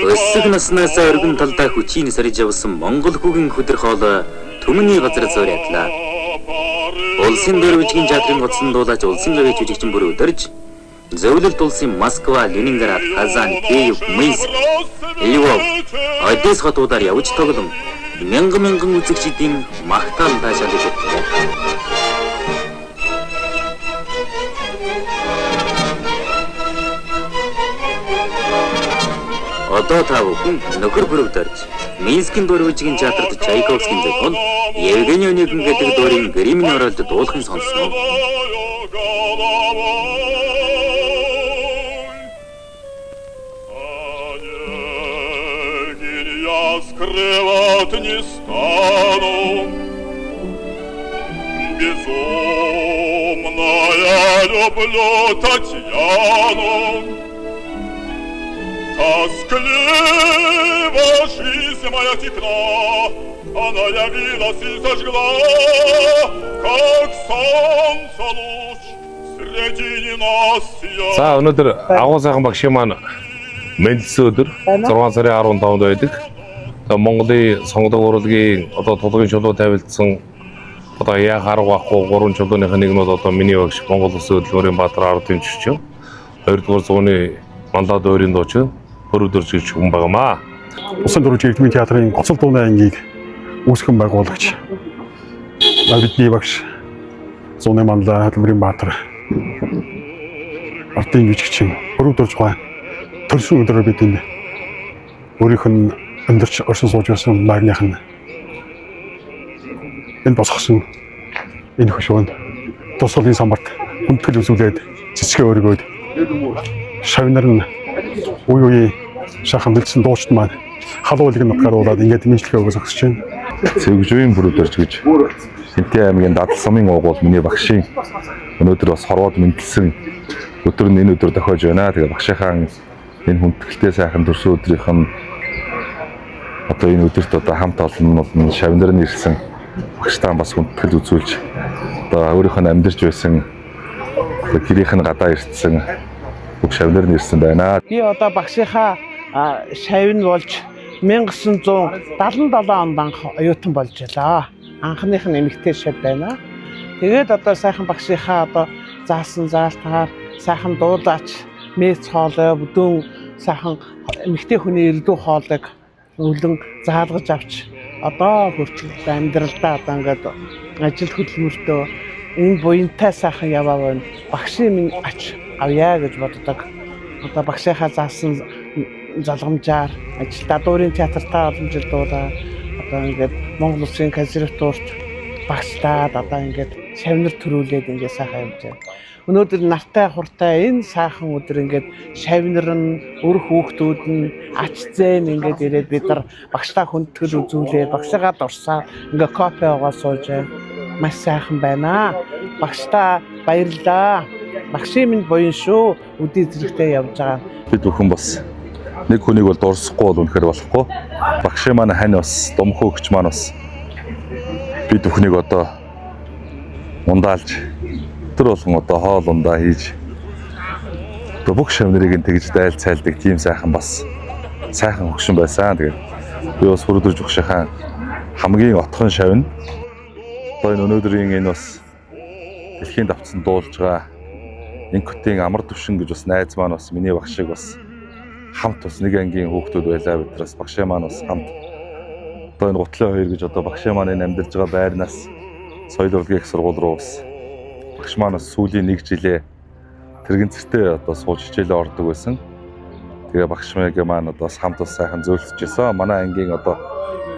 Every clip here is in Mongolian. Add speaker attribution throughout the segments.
Speaker 1: Өссөг наснаас өргөн талдаа хүчийн сарж явсан Монгол хүүгийн хөдөр хоолой төмний газар зөөрядлаа. Улсын дөрвижгийн театрын гоцсон дуулаач улсын лавч жүжигчин бүр өдөрж зөвлөлт улсын Москва, Ленинград, Казань, Киев, Минск, Львов, Одесс хотуудаар явж тоглон мянган үзэгчдийн магтаал таашаал өгдөг. Одоо та бүхэн нөхөр бүрэгдэрч Минскийн дөрвижгийн театрт Чайковскийн зохиол Евгений Онегин гэдэг дуурийн гримийн оролт дуулахын сонсноо. Скрывать не стану, безумно я люблю Татьяну, тоскливо жизнь моя текла, она явилась и зажгла, как солнце луч среди ненастья.
Speaker 2: За өнөөдөр агуу сайхан багшийн маань мэдлсэн өдөр 6 сарын 15-нд байдаг. Монголын сонгодог урлагийн одоо тулгын чулуу тавилдсан одоо яа харах байхгүй 3 чулууныхаа нэг нь одоо миний багш Монгол Улсын хөдөлмөрийн Баатар ардын жүжигчин 2-р зууны Манлаад өөрийн дуучин хөрөвдөрч гэж хүн байгаамаа.
Speaker 3: Улсын дөрвижгийн театрын гоцол дууны ангийг үүсгэн байгуулагч бидний багш зууны Манлаад хөдөлмөрийн Баатар ардын жүжигчин хөрөвдөрч байгаа төрсөн өдрөөр бид энэ өөрийнх нь өндөрч оршин сууж байсан магных нь энэ босгосон энэ хөшөөнд тусгалын самбарт хүндэтгэл үзүүлээд цэцгээ өргөөд шавнар нь үе шахан дэлсэн дуучид маань халуулыг нь нутгааруулаад ингээд мэдлэгээ өгөөс өгсөж байна.
Speaker 4: Цэгжүүийн бүрдэрч гэж Хэнтэй аймгийн Дадал сумын уугуул миний багшийн өнөөдөр бас хорвоод мэдлсэн өдөр нь энэ өдөр тохиож байна. Тэгээ багшийнхаа энэ хүндэтгэлтэй сайхан төрсөн өдрийнх нь одоо энэ өдөрт одоо хамт олон нь шавнар нь ирсэн багштаа бас хүндэтгэл үзүүлж одоо өөрийнх нь амьдарч байсан гэрийнх нь гадаа ирсэн бүх шавнар нь ирсэн байна.
Speaker 5: Би одоо багшийнхаа шавн болж 1977 онд анх оюутан болж байлаа. Анхных нь эмэгтэй шав байна. Тэгээд одоо сайхан багшийнхаа одоо заасан заалтаар сайхан дуулаач мэц хоолой бүдүүн сайхан эмэгтэй хүний элдв хоолойг өвлөн заалгаж авч одоо хүртэл амьдралдаа одоо ингээд ажил хөдөлмөртөө энэ буянтай сайхан яваа байна. Багшийн минь ач авъя гэж боддог. Одоо багшийнхаа заасан залгамжаар ажилдаа дуурийн театртаа олон жил дуулаа. Одоо ингээд Монгол Улсын консерваторт багшлаад одоо ингээд шавнар төрүүлээд ингээд сайхан явж байна. Өнөөдөр нартай хуртай энэ сайхан өдөр ингээд шавнар нь өр хүүхдүүд нь ач зээн ингээд ирээд бид нар багшлаа хүндэтгэл үзүүлээд багшаагаа дурсаа ингээд кофе уугаа сууж маш сайхан байна. Багштаа баярлалаа. Багшийн минь буян шүү. Үдий зэрэгтэй явж байгаа.
Speaker 4: Бид бүхэн бас нэг хүнийг бол дурсахгүй бол үнэхээр болохгүй. Багшийн маань хань бас думхуугч маань бас бид бүхнийг одоо ундаалж өдөр болгон одоо хоол ундаа хийж одоо бүх шавнарыг нь тэгж дайл цайлдаг тийм сайхан бас сайхан хөгшин байсан. Тэгээд би бас хөрөдөрж багшийнхаа хамгийн отхон шавна одоо энэ өнөөдрийн энэ бас дэлхийн давтсан дуулж байгаа Инкотын амар төвшин гэж бас найз маань бас миний багшиг бас хамт бас нэг ангийн хүүхдүүд байлаа. Бидраас багшаа маань бас хамт одоо энэ гутлын хоёр гэж одоо багшаа маань энэ амьдарч байгаа байрнаас соёл урлагийн их сургууль руу бас багш маань бас сүүлийн 1 жилээ тэрэгэн цэртээ одоо сууж хичээлээ ордог байсан. Тэгээ багш маань одоо хамт бас сайхан зөөлсөжсэн. Манай ангийн одоо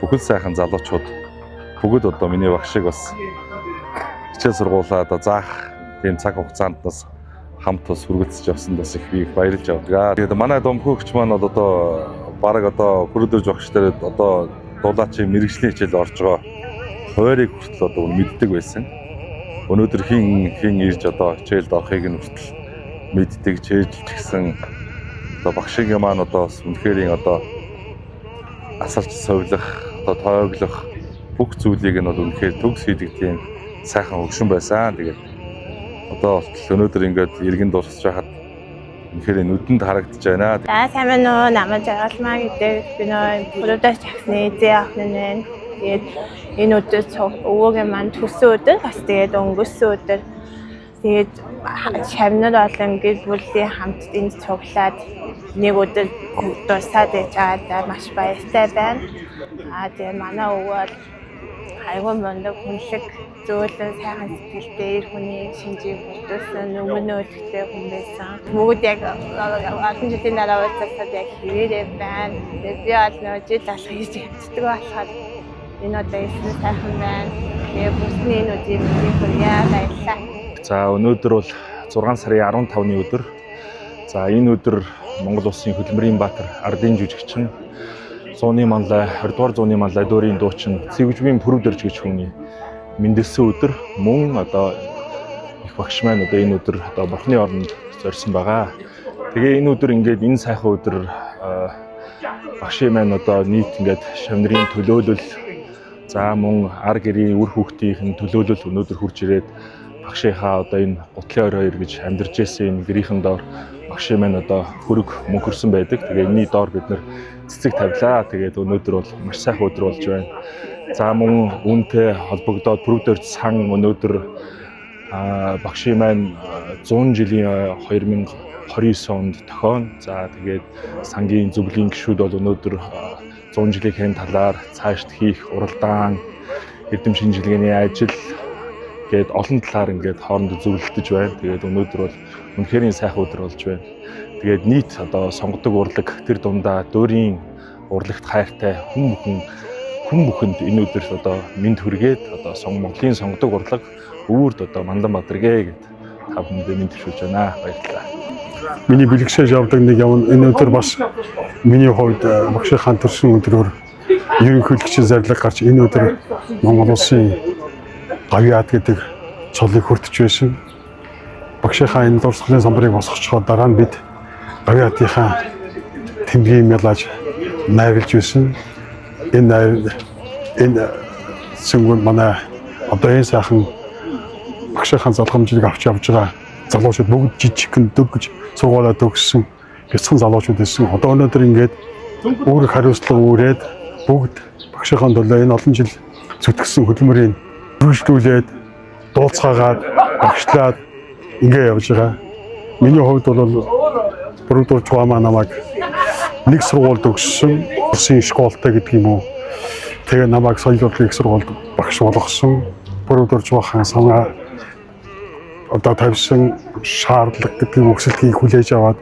Speaker 4: бүхэл сайхан залуучууд бүгд одоо миний багшиг бас хичээл сургуулаа одоо заах тийм цаг хугацаанд бас хамт бас хүргэлцэж явсан бас их би баярлж авдаг. Тэгээд манай домхөгч маань бол одоо бараг одоо хөрөдөрж багш дээр одоо дулаачийн мэрэгжлийн хичээл орж байгаа хойрыг хүртэл одоо мэддэг байсан. Өнөөдөр хин ирж одоо хичээлд орохыг нь хүртэл мэддэг чэйжилж гисэн одоо багшийн маань одоо үнэхээр одоо асарч совлох одоо тооглох бүх зүйлийг нь бол үнэхээр төгс хийдэг тийм сайхан хөгшин байсан. Тэгээд одоо өнөөдөр ингээд иргэн дуусч байхад үнэхээр нүдэнд харагдаж байна.
Speaker 6: За сайн байна уу? Намайг жаргалмаа гэдэг би нөө бүрдэж чагсны зээ ахны нэ. Тэгээд энэ өдөр өвөөгийн маань төсөө өдөр бас тэгээд өнгөрсөн өдөр тэгээд шавнар олон гэр бүлийн хамт энд цуглаад нэг өдөр дуусаад яагаад маш баяртай байна. Тэгээд манай өвөө айгүй мундаг хүнлэг зөөлөн сайхан сэтгэлтэй ир хүний шинжийг бүрдүүлсэн өмнө өдөртэй хүн байсан. Бүгд яг олон жилийн дараа уулзсад яг хэвээрээ байна. Тэгээд би бол жил алах хийж хэмждэг болохоор энэ одоо ирсэн сайхан байна. Тэгээд бүсний энэ өдрийг хүргье баярлалаа.
Speaker 4: За өнөөдөр бол 6 сарын 15-ны өдөр. За энэ өдөр Монгол Улсын хөдөлмөрийн баатар ардын жүжигчин зууны манлай 20 дугаар зууны манлай дүүрийн дуучин Цэгвжбийн Пүрэвдэрж гэж хүний мэндэлсэн өдөр мөн одоо их багш маань одоо энэ өдөр одоо бурхны оронд зорьсон байгаа. Тэгээ энэ өдөр ингээд энэ сайхан өдөр багшийн маань одоо нийт ингээд шавнырын төлөөлөл за мөн ар гэрийн үр хүүхдийн төлөөлөл өнөөдөр хурж ирээд багшийнхаа одоо энэ гутлын орой гэж амьдарч ирсэн энэ гэрийнхэн доор багшийн маань одоо хөрөг мөнгөрсөн байдаг. Тэгээ энэний доор бид нэр цэцэг тавилаа. Тэгээд өнөөдөр бол маш сайхан өдөр болж байна. За мөн үүнтэй холбогдоод Пүрэвдэрж сан өнөөдөр багшийн маань 100 жилийн 2029 онд тохион. За тэгээд сангийн зөвлөлийн гишүүд бол өнөөдөр 100 жилийн талаар цаашд хийх уралдаан, эрдэм шинжилгээний ажил гээд олон талаар ингээд хоорондоо зөвлөлдөж байна. Тэгээд өнөөдөр бол үнэхээр сайхан өдөр болж байна. Тэгээд нийт одоо сонгодог урлаг тэр дундаа дөөрийн урлагт хайртай хүн бүхэнд энэ өдөрт одоо мэд хүргээд одоо Монголын сонгодог урлаг өвөрд одоо Манданбаатаргээ гэд та бүхэндээ мэд төрүүлж байна. Баярлалаа.
Speaker 3: Миний бэлгшээж явдаг нэг явна энэ өдөр бас миний хувьд багшийнхаа төрсөн өдрөөр ерөнхийлөгчийн зарлаг гарч энэ өдөр Монгол Улсын гавьяат гэдэг цолыг хүртэж байсан. Багшийнхаа энэ дурсгалын самбарыг босгочиход дараа нь бид гавьяатынхаа тэмдгийн мялаж найрлж байсан. Энэ сэнгүүн манай одоо энэ сайхан багшийнхаа залгамжийг авч явж байгаа залуучууд бүгд жижигхэн дөг гэж сургуулаад төгссөн бяцхан залуучууд байсан. Одоо өнөөдөр ингээд өөрөг хариуцлага үүрээд бүгд багшийнхаа төлөө энэ олон жил зүтгэсэн хөдөлмөрийн үргэлжлүүлээд дуулцгаагаад багшлаад ингээ явж байгаа. Миний хувьд бол Пүрэвдэрж байгаа намайг нэг сургуульд өгсөн улсын школтой гэдэг юм уу. Тэгээ намайг соёлын их сургуульд багш болгосон. Пүрэвдэрж байгаа санаа одоо тавьсан шаардлага гэдэг өгсөлтийг хүлээж аваад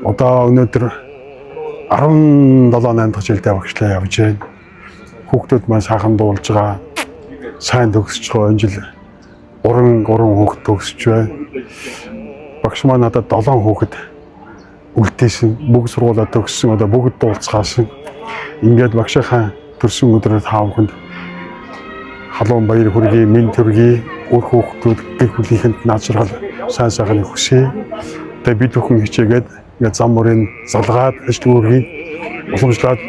Speaker 3: одоо өнөөдөр 17-8 дахь жилдээ багшлаа явж байна. Хүүхдүүд маань сайхан дуулж байгаа. Сайн төгсөж байгаа энэ жил 3 хүүхэд төгсөж байна. Багш маань надад 7 хүүхэд үлдээсэн, бүгд сургуулаа төгссөн, одоо бүгд дуулцгаасан. Ингээд багшийнхаа төрсөн өдрөөр та бүхэнд халуун баяр хүргэе, мэд төргий, үр хүүхдүүд гэр бүлийнхэнд наачрал сайн сайхныг хүсье. Тэгээ бид бүхэн хичээгээд ингээд зам мөрийн залгаад ажил үргийг уламжлаад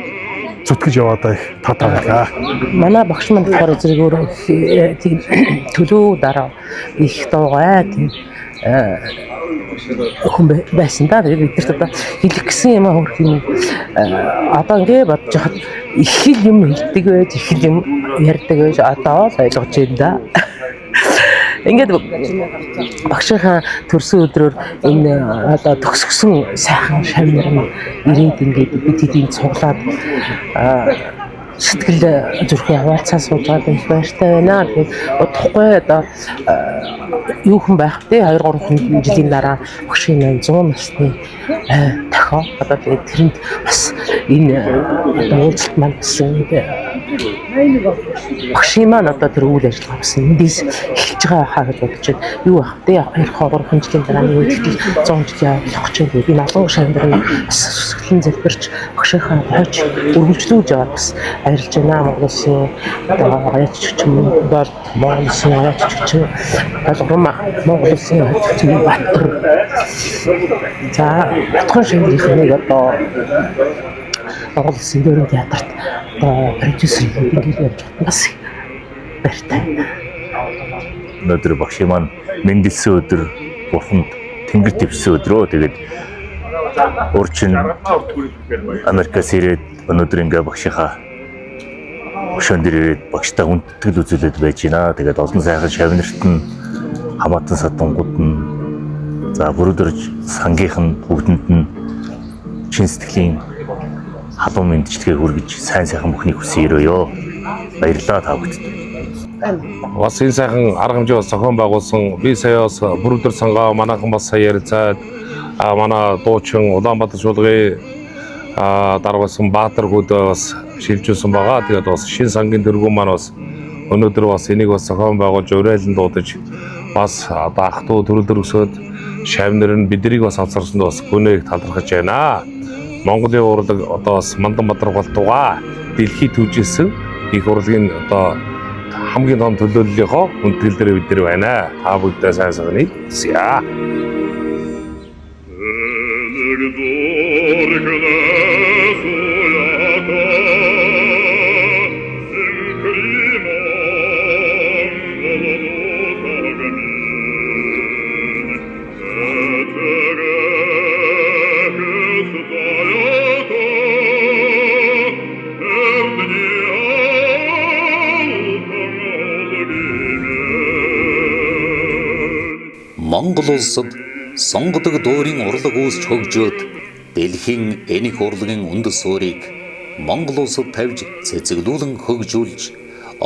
Speaker 3: зүтгэж яваад их татаа байлаа.
Speaker 7: Манай багш маань болохоор зэрэг өөр тийм төлөө дараа их дуугаа тийм хүн байсан да. Тэгээд бид нарт одоо хэлэх гэсэн юм хөрх юм. Одоо ингэ бодож хахад их л юм хэлдэг байж, их л юм ярьдаг байж одоо л ойлгож байна да. Ингээд багшийнхаа төрсөн өдрөөр энэ одоо төгсгсөн сайхан шавнар нь ирээд ингээд бид эдийн цуглаад сэтгэл зүрхээ хаваалцаа сууж байгаа их баяртай байна. Тэгээд удахгүй одоо юу хүн байх вэ? 2-3 жилийн дараа багшийн 100 насны тохио одоо тэгээд тэрэнд бас энэ уулзалт маань гэсэн багшийн маань одоо тэр үйл ажиллагаа бас эндээс эхэлж байгаа хаа гэж бодож байна. Юу байх вэ? 2-3 жилийн дараа нэг үйл 100 жил явах гэж байна. Энэ олон шавнар нь бас сүсгэлэн залбирч багшийнхаа хойч өргөлжлүүлж яваад бас ажиллаж байна. Монгол Улсын гаяач жүжигчин бол Монгол Улсын гаяач жүжигчин Монгол Улсын жүжигчин Баатар. За Батхан шавнарын нэг одоо Монгол Улсын дөрвөн театрт одоо продюсер ингээд явж байгаа бас баяртай.
Speaker 1: Өнөөдөр багшийн маань мэндэлсэн өдөр, бурханд тэнгэр твсэн өдрөө. Тэгээд
Speaker 8: Урчин Америкаас ирээд өнөөдөр ингээ багшийнхаа өшөөнд ирээд багштай хүндэтгэл үзүүлээд байж байна. Тэгээд олон сайхан шавнарт нь хамаатан садангууд нь за бүрдэрж сангийнх нь бүгдэнд нь чин сэтгэлийн халуун мэдчилгээ хүргэж сайн сайхан бүхнийг хүсэн өрөөё. Баярлалаа та бүхэнд.
Speaker 2: Бас энэ сайхан арга хэмжээ бас зохион байгуулсан би сая бас бүрдэр сангаа манайхан бас сая ярилцаад манай дуучин Улаанбаатар чуулгын даргасан Баатар хүүд бас шилжүүлсэн байгаа. Тэгээд бас шин сангийн дөрвөн маань бас өнөөдөр бас энийг бас зохион байгуулж урайлан дуудаж бас одоо ах トゥ төрөлдөр өсөөд шавнар нь биднийг бас авцарсанд бас гүнээг талархаж байна. Монголын урлаг одоо бас мандан бадрагуултугаа дэлхийд түжүүлсэн их урлагийн одоо хамгийн том төлөөллийнхөө хүндэтгэл дээр бид нар байна. Та бүддээ сайн сайхныг хүсье.
Speaker 9: Монгол улсад сонгодог дуурийн урлаг үүсч хөгжөөд дэлхийн энэх урлагийн үндэс суурийг Монгол улсад тавьж цэцэглүүлэн хөгжүүлж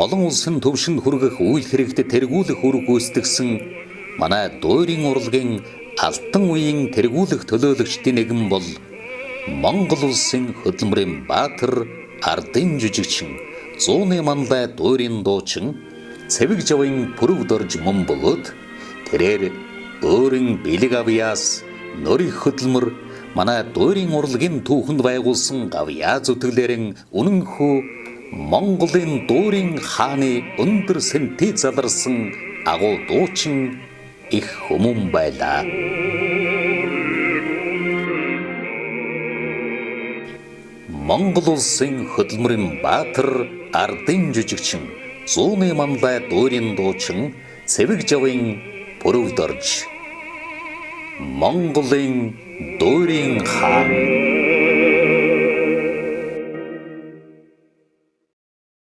Speaker 9: олон улсын төвшөнд хүргэх үйл хэрэгт тэргүүлэх үүрэг гүйцэтгсэн манай дуурийн урлагийн алтан үеийн тэргүүлэх төлөөлөгчдийн нэгэн бол Монгол улсын хөдөлмөрийн баатар ардын жүжигчин 100-ны манлай дуурийн дуучин цэвэг жавын пүрв дорж мөн бөгөөд тэрээр өөрийн бэлэг авьяас нөрийн хөдөлмөр манай дуурийн урлагийн түүхэнд байгуулсан гавьяа зүтгэлээрэн үнэнхүү Монголын дуурийн хааны өндөр сэнтий заларсан агуу дуучин их хүмүүн байлаа. Монгол улсын хөдөлмөрийн баатар ардын жүжигчин 100-ны манлай дуурийн дуучин цэвэг жавын пүрв дорж Монголын дуурийн хаан